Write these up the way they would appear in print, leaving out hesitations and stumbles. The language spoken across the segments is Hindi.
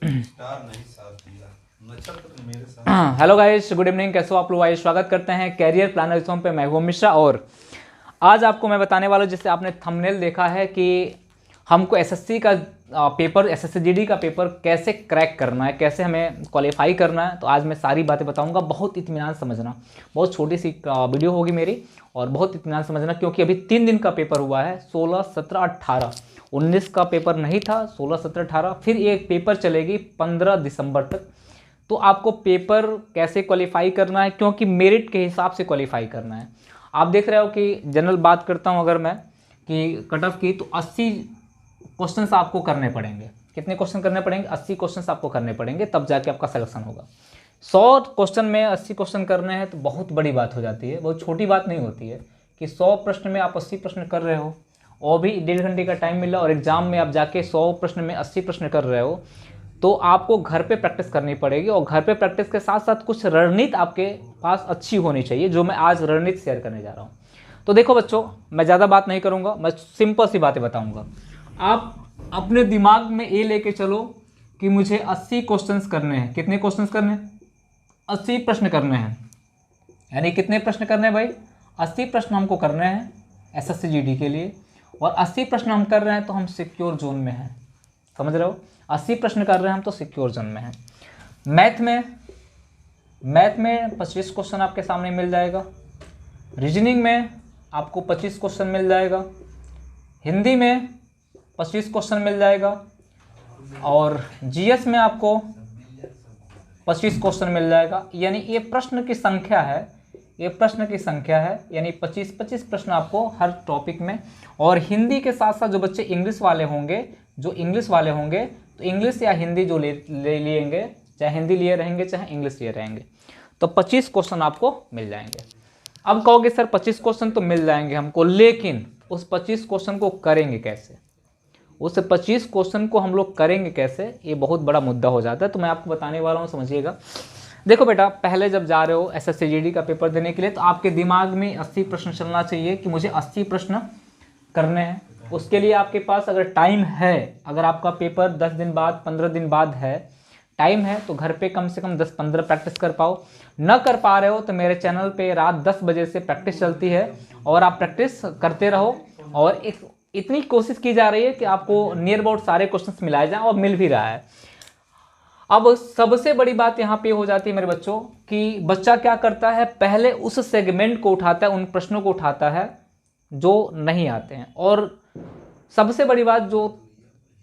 स्टार नहीं साथ दिया, नक्षत्र मेरे साथ। Hello guys, good evening. कैसे हो आप लोग? आइए स्वागत करते हैं कैरियर प्लानर पे। मैं हूं मिश्रा और आज आपको मैं बताने वाला हूं, जिससे आपने थंबनेल देखा है कि हमको एसएससी का पेपर, एसएससी जीडी का पेपर कैसे क्रैक करना है, कैसे हमें क्वालिफाई करना है। तो आज मैं सारी बातें बताऊंगा। बहुत इत्मीनान समझना। बहुत छोटी सी वीडियो होगी मेरी और बहुत इत्मीनान समझना, क्योंकि अभी 3 दिन का पेपर हुआ है। 16, 17, 18, 19 का पेपर नहीं था। 16, 17, 18 फिर एक पेपर चलेगी 15 दिसंबर तक। तो आपको पेपर कैसे क्वालिफाई करना है, क्योंकि मेरिट के हिसाब से क्वालिफाई करना है। आप देख रहे हो कि जनरल बात करता हूं अगर मैं कि कट ऑफ की, तो 80 क्वेश्चंस आपको करने पड़ेंगे। कितने क्वेश्चन करने पड़ेंगे? 80 क्वेश्चंस आपको करने पड़ेंगे, तब जाके आपका सिलेक्शन होगा। 100 क्वेश्चन में 80 क्वेश्चन करने हैं तो बहुत बड़ी बात हो जाती है, बहुत छोटी बात नहीं होती है कि 100 प्रश्न में आप 80 प्रश्न कर रहे हो और भी 1.5 घंटे का टाइम मिला और एग्जाम में आप जाके 100 प्रश्न में 80 प्रश्न कर रहे हो। तो आपको घर पे प्रैक्टिस करनी पड़ेगी और घर पे प्रैक्टिस के साथ साथ कुछ रणनीति आपके पास अच्छी होनी चाहिए, जो मैं आज रणनीति शेयर करने जा रहा हूँ। तो देखो बच्चों, मैं ज़्यादा बात नहीं करूँगा, मैं सिंपल सी बातें बताऊँगा। आप अपने दिमाग में ये लेके चलो कि मुझे 80 क्वेश्चंस करने हैं। कितने क्वेश्चंस करने हैं? 80 प्रश्न करने हैं। यानी कितने प्रश्न करने हैं भाई? 80 प्रश्न हमको करने हैं एसएससी जीडी के लिए। और 80 प्रश्न हम कर रहे हैं तो हम सिक्योर जोन में हैं। समझ रहे हो? 80 प्रश्न कर रहे हैं हम तो सिक्योर जोन में हैं। मैथ में 25 क्वेश्चन आपके सामने मिल जाएगा। रीजनिंग में आपको 25 क्वेश्चन मिल जाएगा। हिंदी में 25 क्वेश्चन मिल जाएगा। और जीएस में आपको 25 क्वेश्चन मिल जाएगा। यानी ये प्रश्न की संख्या है, यानी 25 प्रश्न आपको हर टॉपिक में। और हिंदी के साथ साथ जो बच्चे इंग्लिश वाले होंगे तो इंग्लिश या हिंदी जो ले लेंगे, चाहे हिंदी लिए रहेंगे चाहे इंग्लिश लिए रहेंगे, तो 25 क्वेश्चन आपको मिल जाएंगे। अब कहोगे सर 25 क्वेश्चन तो मिल जाएंगे हमको, लेकिन उस 25 क्वेश्चन को करेंगे कैसे? उस 25 क्वेश्चन को हम लोग करेंगे कैसे, ये बहुत बड़ा मुद्दा हो जाता है। तो मैं आपको बताने वाला हूँ, समझिएगा। देखो बेटा, पहले जब जा रहे हो एसएससी जीडी का पेपर देने के लिए, तो आपके दिमाग में 80 प्रश्न चलना चाहिए कि मुझे 80 प्रश्न करने हैं। उसके लिए आपके पास अगर टाइम है, अगर आपका पेपर 10 दिन बाद, 15 दिन बाद है, टाइम है, तो घर पे कम से कम 10-15 प्रैक्टिस कर पाओ। न कर पा रहे हो तो मेरे चैनल पे रात 10 बजे से प्रैक्टिस चलती है और आप प्रैक्टिस करते रहो। और इतनी कोशिश की जा रही है कि आपको नियर अबाउट सारे क्वेश्चंस मिलाए जाएं, और मिल भी रहा है। अब सबसे बड़ी बात यहाँ पे हो जाती है मेरे बच्चों कि बच्चा क्या करता है, पहले उस सेगमेंट को उठाता है, उन प्रश्नों को उठाता है जो नहीं आते हैं। और सबसे बड़ी बात जो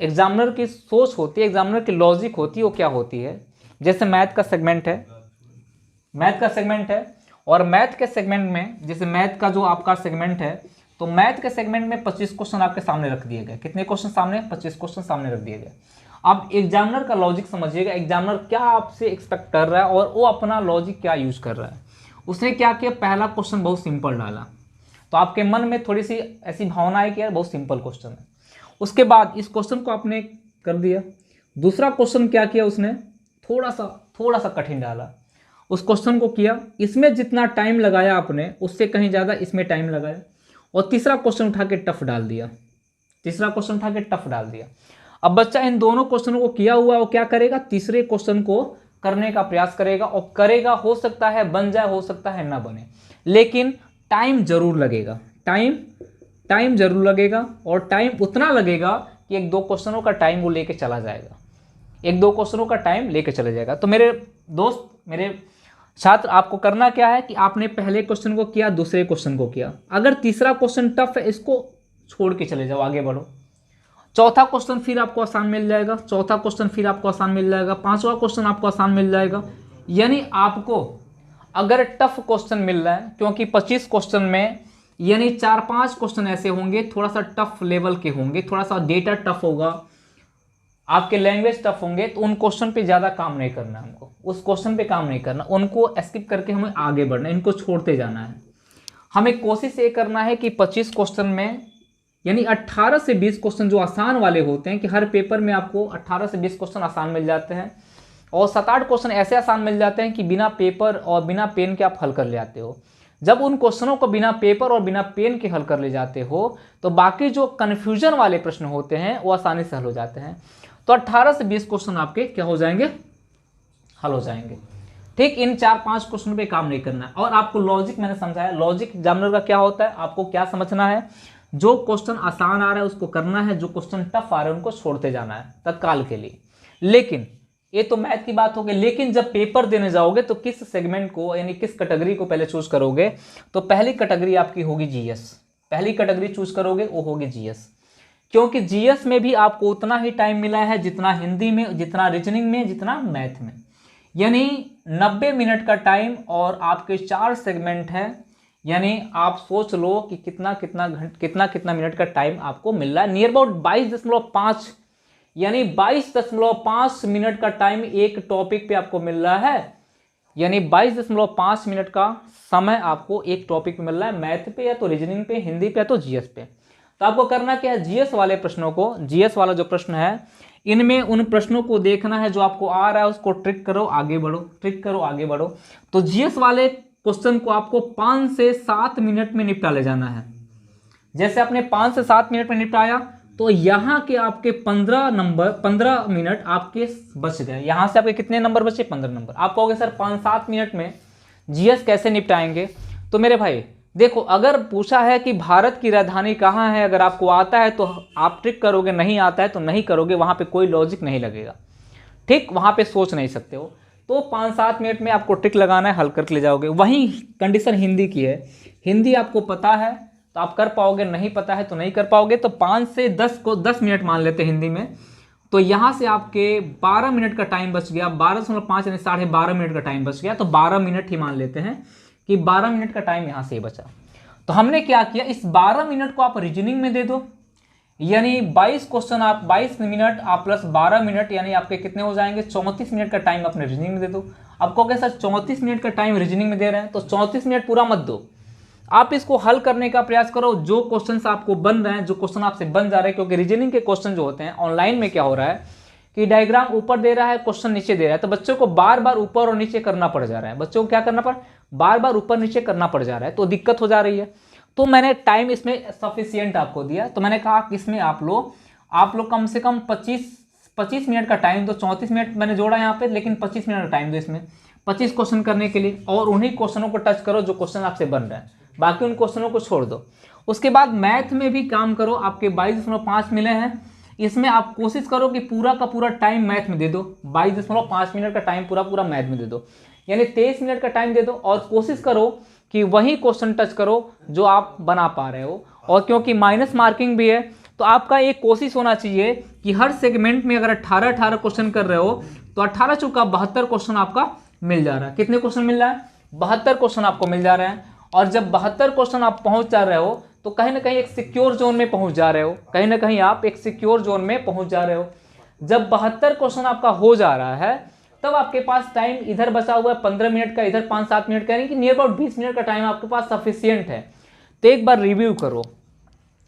एग्जामिनर की सोच होती है, एग्जामिनर की लॉजिक होती है, वो क्या होती है? जैसे मैथ का सेगमेंट है और मैथ के सेगमेंट में, जैसे मैथ का जो आपका सेगमेंट है, तो मैथ के सेगमेंट में 25 क्वेश्चन आपके सामने रख दिए गए। कितने क्वेश्चन सामने? 25 क्वेश्चन सामने रख दिए गए। अब एग्जामिनर का लॉजिक समझिएगा, एग्जामिनर क्या आपसे एक्सपेक्ट कर रहा है और वो अपना लॉजिक क्या यूज कर रहा है। उसने क्या किया, पहला क्वेश्चन बहुत सिंपल डाला, तो आपके मन में थोड़ी सी ऐसी भावना है कि यार बहुत सिंपल क्वेश्चन है। उसके बाद इस क्वेश्चन को आपने कर दिया। दूसरा क्वेश्चन क्या किया उसने, थोड़ा सा कठिन डाला। उस क्वेश्चन को किया, इसमें जितना टाइम लगाया आपने उससे कहीं ज़्यादा इसमें टाइम लगाया। और तीसरा क्वेश्चन उठा के टफ डाल दिया। अब बच्चा इन दोनों क्वेश्चनों को किया हुआ, वो क्या करेगा, तीसरे क्वेश्चन को करने का प्रयास करेगा और करेगा। हो सकता है बन जाए, हो सकता है ना बने, लेकिन टाइम जरूर लगेगा। टाइम जरूर लगेगा और टाइम उतना लगेगा कि 1-2 क्वेश्चनों का टाइम वो लेके चला जाएगा। तो मेरे दोस्त, मेरे छात्र, आपको करना क्या है कि आपने पहले क्वेश्चन को किया, दूसरे क्वेश्चन को किया। अगर तीसरा क्वेश्चन टफ है, इसको छोड़ के चले जाओ, आगे बढ़ो। चौथा क्वेश्चन फिर आपको आसान मिल जाएगा, पांचवा क्वेश्चन आपको आसान मिल जाएगा। यानी आपको अगर टफ क्वेश्चन मिल रहा है, क्योंकि 25 क्वेश्चन में यानी 4-5 क्वेश्चन ऐसे होंगे थोड़ा सा टफ लेवल के होंगे, थोड़ा सा डेटा टफ होगा, आपके लैंग्वेज टफ होंगे, तो उन क्वेश्चन पे ज़्यादा काम नहीं करना, हमको उस क्वेश्चन पे काम नहीं करना, उनको स्किप करके हमें आगे बढ़ना, इनको छोड़ते जाना है। हमें कोशिश ये करना है कि 25 क्वेश्चन में यानी 18 से 20 क्वेश्चन जो आसान वाले होते हैं, कि हर पेपर में आपको 18 से 20 क्वेश्चन आसान मिल जाते हैं, और 7-8 क्वेश्चन ऐसे आसान मिल जाते हैं कि बिना पेपर और बिना पेन के आप हल कर ले आते हो। जब उन क्वेश्चनों को बिना पेपर और बिना पेन के हल कर ले जाते हो, तो बाकी जो कन्फ्यूजन वाले प्रश्न होते हैं वो आसानी से हल हो जाते हैं। तो 18 से 20 क्वेश्चन आपके क्या हो जाएंगे, हल हो जाएंगे। ठीक, इन 4-5 क्वेश्चन पे काम नहीं करना है। और आपको लॉजिक मैंने समझाया, लॉजिक एग्जामिनर का क्या होता है, आपको क्या समझना है, जो क्वेश्चन आसान आ रहा है उसको करना है, जो क्वेश्चन टफ आ रहा है उनको छोड़ते जाना है तत्काल के लिए। लेकिन ये तो मैथ की बात हो गई, लेकिन जब पेपर देने जाओगे तो किस सेगमेंट को यानी किस कैटेगरी को पहले चूज करोगे, तो पहली कैटेगरी आपकी होगी जीएस। पहली कैटेगरी चूज करोगे वो होगी जीएस, क्योंकि जीएस में भी आपको उतना ही टाइम मिला है जितना हिंदी में, जितना रीजनिंग में, जितना मैथ में, यानी 90 मिनट का टाइम और आपके 4 सेगमेंट है, यानी आप सोच लो कि कितना कितना मिनट का टाइम आपको मिल रहा है, नियर अबाउट 22.5 यानी 22.5 मिनट का टाइम एक टॉपिक पे आपको मिल रहा है, यानी 22.5 मिनट का समय आपको एक टॉपिक पे मिल रहा है, मैथ पे या तो रीजनिंग पे, हिंदी पे या तो जीएस पे। तो आपको करना क्या है, जीएस वाले प्रश्नों को, जीएस वाला जो प्रश्न है इनमें उन प्रश्नों को देखना है जो आपको आ रहा है, उसको ट्रिक करो आगे बढ़ो, ट्रिक करो आगे बढ़ो। तो जीएस वाले क्वेश्चन को आपको 5 से 7 मिनट में निपटा ले जाना है। जैसे आपने 5 से 7 मिनट में निपटाया तो यहाँ के आपके 15 मिनट आपके बच गए। यहाँ से आपके कितने नंबर बचे, 15 नंबर। आप कहोगे सर 5-7 मिनट में जीएस कैसे निपटाएंगे, तो मेरे भाई देखो, अगर पूछा है कि भारत की राजधानी कहाँ है, अगर आपको आता है तो आप ट्रिक करोगे, नहीं आता है तो नहीं करोगे, वहाँ पे कोई लॉजिक नहीं लगेगा। ठीक, वहाँ पे सोच नहीं सकते हो। तो 5-7 मिनट में आपको ट्रिक लगाना है, हल करके ले जाओगे। वहीं कंडीशन हिंदी की है, हिंदी आपको पता है तो आप कर पाओगे, नहीं पता है तो नहीं कर पाओगे। तो 5 से 10 को 10 मिनट मान लेते हैं हिंदी में, तो यहाँ से आपके 12 मिनट का टाइम बच गया, 12.5 यानी 12.5 मिनट का टाइम बच गया। तो 12 मिनट ही मान लेते हैं कि 12 मिनट का टाइम यहाँ से बचा। तो हमने क्या किया, इस 12 मिनट को आप रीजनिंग में दे दो, यानी 22 क्वेश्चन आप 22 मिनट आप प्लस 12 मिनट यानी आपके कितने हो जाएंगे, 34 मिनट का टाइम अपने रीजनिंग में दे दो। अब कहोगे सर 34 मिनट का टाइम रीजनिंग में दे रहे हैं, तो 34 मिनट पूरा मत दो, आप इसको हल करने का प्रयास करो। जो क्वेश्चन आपको बन रहे हैं, जो क्वेश्चन आपसे बन जा रहे हैं, क्योंकि रीजनिंग के क्वेश्चन जो होते हैं ऑनलाइन में क्या हो रहा है कि डायग्राम ऊपर दे रहा है, क्वेश्चन नीचे दे रहा है, तो बच्चों को बार बार ऊपर और नीचे करना पड़ जा रहा है, बच्चों को क्या करना पड़, बार बार ऊपर नीचे करना पड़ जा रहा है, तो दिक्कत हो जा रही है। तो मैंने टाइम इसमें सफिशियंट आपको दिया, तो मैंने कहा कि इसमें आप लोग कम से कम 25 मिनट का टाइम दो। 34 मिनट मैंने जोड़ा यहाँ पे, लेकिन 25 मिनट का टाइम दो इसमें 25 क्वेश्चन करने के लिए, और उन्हीं क्वेश्चनों को टच करो जो क्वेश्चन आपसे बन रहे हैं, बाकी उन क्वेश्चनों को छोड़ दो। उसके बाद मैथ में भी काम करो, आपके 22.5 मिले हैं, इसमें आप कोशिश करो कि पूरा का पूरा टाइम मैथ में दे दो, 22.5 मिनट का टाइम पूरा मैथ में दे दो, यानी 23 मिनट का टाइम दे दो। और कोशिश करो कि वही क्वेश्चन टच करो जो आप बना पा रहे हो। और क्योंकि माइनस मार्किंग भी है, तो आपका एक कोशिश होना चाहिए कि हर सेगमेंट में अगर 18 क्वेश्चन कर रहे हो तो 18 चौका 72 क्वेश्चन आपका मिल जा रहा है। कितने क्वेश्चन मिल रहा है, 72 क्वेश्चन आपको मिल जा रहे हैं। और जब 72 क्वेश्चन आप पहुंच जा रहे हो तो कहीं ना कहीं एक सिक्योर जोन में पहुंच जा रहे हो, कहीं ना कहीं आप एक सिक्योर जोन में पहुंच जा रहे हो। जब 72 क्वेश्चन आपका हो जा रहा है तब आपके पास टाइम इधर बचा हुआ है 15 मिनट का, इधर 5-7 मिनट का, यानी कि नियर अबाउट 20 मिनट का टाइम आपके पास सफिशियंट है। तो एक बार रिव्यू करो,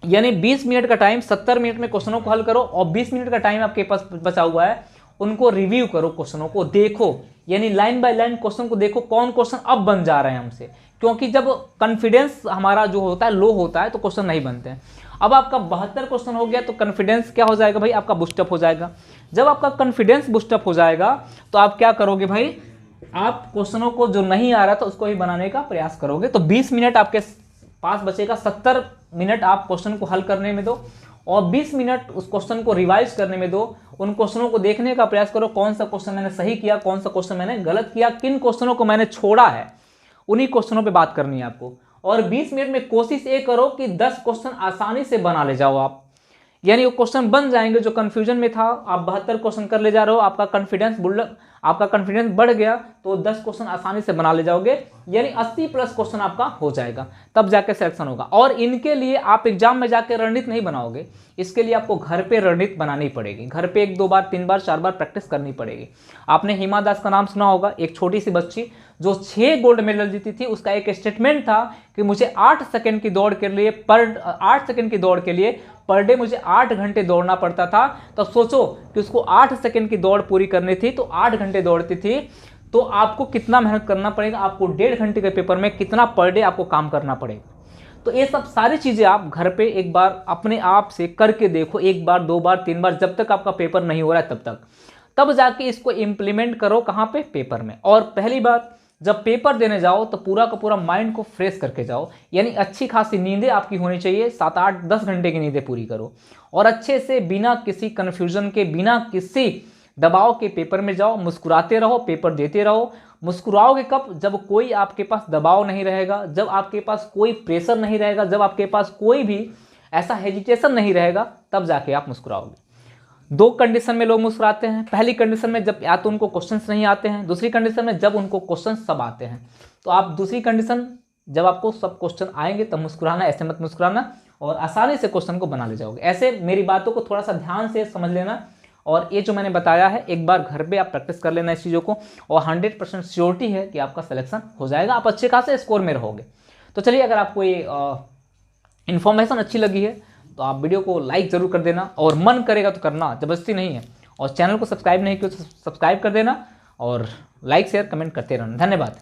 यानी 20 मिनट का टाइम 70 मिनट में क्वेश्चनों को हल करो, और 20 मिनट का टाइम आपके पास बचा हुआ है उनको रिव्यू करो, क्वेश्चनों को देखो, यानी लाइन बाय लाइन क्वेश्चन को देखो कौन क्वेश्चन अब बन जा रहे हैं हमसे, क्योंकि जब कॉन्फिडेंस हमारा जो होता है लो होता है तो क्वेश्चन नहीं बनते हैं। अब आपका 72 क्वेश्चन हो गया तो कॉन्फिडेंस क्या हो जाएगा भाई, आपका बूस्टअप हो जाएगा। जब आपका कॉन्फिडेंस बूस्टअप हो जाएगा तो आप क्या करोगे भाई, आप क्वेश्चनों को जो नहीं आ रहा था उसको ही बनाने का प्रयास करोगे। तो 20 मिनट आपके पास बचेगा, 70 मिनट आप क्वेश्चन को हल करने में दो और 20 मिनट उस क्वेश्चन को रिवाइज करने में दो। उन क्वेश्चनों को देखने का प्रयास करो, कौन सा क्वेश्चन मैंने सही किया, कौन सा क्वेश्चन मैंने गलत किया, किन क्वेश्चनों को मैंने छोड़ा है, उन्हीं क्वेश्चनों पे बात करनी है आपको। और 20 मिनट में कोशिश ये करो कि 10 क्वेश्चन आसानी से बना ले जाओ आप, यानी वो क्वेश्चन बन जाएंगे जो कंफ्यूजन में था। आप 72 क्वेश्चन कर ले जा रहे हो, आपका कॉन्फिडेंस बढ़ गया तो 10 क्वेश्चन आसानी से बना ले जाओगे, यानी 80 प्लस क्वेश्चन आपका हो जाएगा, तब जाके सिलेक्शन होगा। और इनके लिए आप एग्जाम में जाके रणनीति नहीं बनाओगे, इसके लिए आपको घर पे रणनीति बनानी पड़ेगी, घर पे 1-2 बार 3 बार 4 बार प्रैक्टिस करनी पड़ेगी। आपने हिमा दास का नाम सुना होगा, एक छोटी सी बच्ची जो 6 गोल्ड मेडल जीती थी, उसका एक स्टेटमेंट था कि मुझे 8 सेकंड की दौड़ के लिए पर डे मुझे 8 घंटे दौड़ना पड़ता था। तो सोचो कि उसको 8 सेकंड की दौड़ पूरी करनी थी तो 8 घंटे दौड़ती थी, तो आपको कितना मेहनत करना पड़ेगा, आपको 1.5 घंटे के पेपर में कितना पर डे आपको काम करना पड़ेगा। तो ये सब सारी चीज़ें आप घर पे एक बार अपने आप से करके देखो, 1 बार 2 बार 3 बार, जब तक आपका पेपर नहीं हो रहा है तब तक, तब जाके इसको इम्प्लीमेंट करो कहाँ पे, पेपर में। और पहली बात, जब पेपर देने जाओ तो पूरा का पूरा माइंड को फ्रेश करके जाओ, यानी अच्छी खासी नींदें आपकी होनी चाहिए, 7 8 10 घंटे की नींदें पूरी करो और अच्छे से बिना किसी कन्फ्यूजन के, बिना किसी दबाव के पेपर में जाओ, मुस्कुराते रहो, पेपर देते रहो। मुस्कुराओगे कब, जब कोई आपके पास दबाव नहीं रहेगा, जब आपके पास कोई प्रेशर नहीं रहेगा, जब आपके पास कोई भी ऐसा हेजिटेशन नहीं रहेगा, तब जाके आप मुस्कुराओगे। 2 कंडीशन में लोग मुस्कुराते हैं। पहली कंडीशन में जब या तो उनको क्वेश्चंस नहीं आते हैं, दूसरी कंडीशन में जब उनको क्वेश्चंस सब आते हैं। तो आप दूसरी कंडीशन, जब आपको सब क्वेश्चन आएंगे तब मुस्कुराना, ऐसे मत मुस्कुराना और आसानी से क्वेश्चन को बना ले जाओगे। ऐसे मेरी बातों को थोड़ा सा ध्यान से समझ लेना और ये जो मैंने बताया है एक बार घर पे आप प्रैक्टिस कर लेना इस चीज़ों को, और 100% श्योरिटी है कि आपका सिलेक्शन हो जाएगा, आप अच्छे खासे स्कोर में रहोगे। तो चलिए, अगर आपको ये इन्फॉर्मेशन अच्छी लगी है तो आप वीडियो को लाइक ज़रूर कर देना, और मन करेगा तो करना, ज़बरदस्ती नहीं है। और चैनल को सब्सक्राइब नहीं किया तो सब्सक्राइब कर देना और लाइक शेयर कमेंट करते रहना। धन्यवाद।